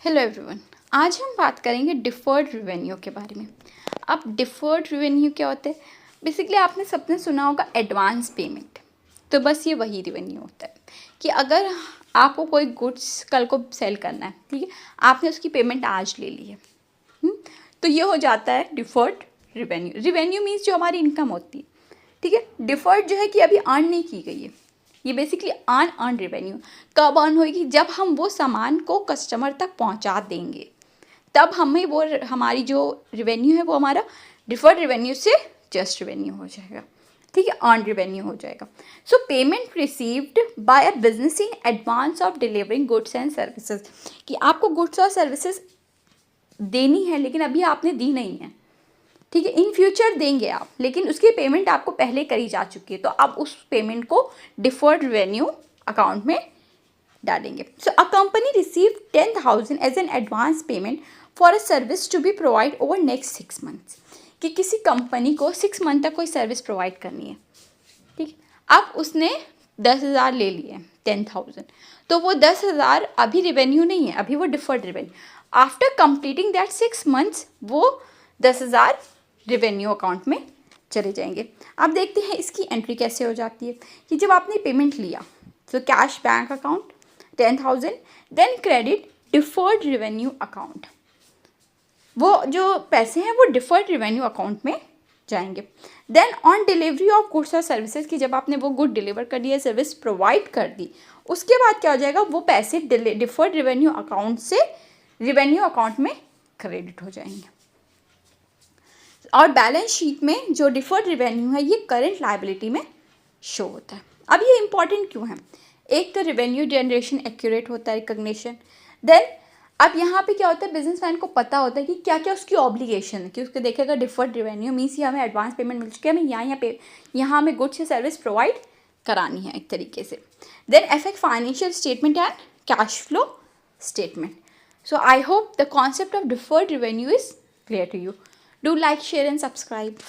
Hello everyone, आज हम बात करेंगे डिफ़र्ड रेवेन्यू के बारे में। अब डिफ़र्ड रेवेन्यू क्या होता है? बेसिकली आपने सबने सुना होगा एडवांस पेमेंट। तो बस ये वही रेवेन्यू होता है कि अगर आपको कोई गुड्स कल को सेल करना है, ठीक है, आपने उसकी पेमेंट आज ले ली है, तो ये हो जाता है डिफ़र्ड रेवेन्यू। रेवेन्यू मीन्स जो हमारी इनकम होती है, ठीक है। डिफ़र्ड जो है कि अभी अर्न नहीं की गई है। ये बेसिकली अर्न रेवेन्यू कब अर्न होगी? जब हम वो सामान को कस्टमर तक पहुंचा देंगे, तब हमें वो हमारी जो रेवेन्यू है वो हमारा डिफर्ड रेवेन्यू से जस्ट रेवेन्यू हो जाएगा, ठीक है, अर्न रेवेन्यू हो जाएगा। सो payment received by a business in advance of delivering goods and services, कि आपको गुड्स और सर्विसेज देनी है लेकिन अभी आपने दी नहीं है, ठीक है, इन फ्यूचर देंगे आप, लेकिन उसकी पेमेंट आपको पहले करी जा चुकी है, तो आप उस पेमेंट को डिफर्ड रेवेन्यू अकाउंट में डालेंगे। So a company receive 10,000 as an advance payment for a service to be provide over next 6 months, कि किसी कंपनी को 6 मंथ तक कोई सर्विस प्रोवाइड करनी है, ठीक। अब उसने 10,000 ले लिए, 10,000, तो वो 10,000 अभी रेवेन्यू नहीं है, अभी वो deferred revenue. After completing that 6 months वो 10,000 रेवेन्यू अकाउंट में चले जाएंगे। अब देखते हैं इसकी एंट्री कैसे हो जाती है कि जब आपने पेमेंट लिया, तो cash bank account 10,000, then credit deferred revenue account, वो जो पैसे हैं वो डिफर्ड रेवेन्यू अकाउंट में जाएंगे। Then on delivery of goods और सर्विसेज, की जब आपने वो गुड डिलीवर कर दिया, सर्विस प्रोवाइड कर दी, उसके बाद क्या हो जाएगा, वो पैसे डिफर्ड रेवेन्यू अकाउंट से रेवेन्यू अकाउंट में क्रेडिट हो जाएंगे। और बैलेंस शीट में जो डिफर्ड रेवेन्यू है ये करेंट लायबिलिटी में शो होता है। अब ये इंपॉर्टेंट क्यों है? एक तो रेवेन्यू जनरेशन एक्यूरेट होता है, रिकग्निशन। देन अब यहाँ पे क्या होता है, बिजनेसमैन को पता होता है कि क्या क्या उसकी ऑब्लिगेशन है, कि उसको देखेगा डिफर्ड रेवेन्यू मीन्स ये हमें एडवांस पेमेंट मिल चुकी है, हमें यहाँ हमें गुड्स या सर्विस प्रोवाइड करानी है एक तरीके से। Then affect financial statement and cash flow statement. So I hope the concept of deferred revenue is clear to you. Do like, share and subscribe.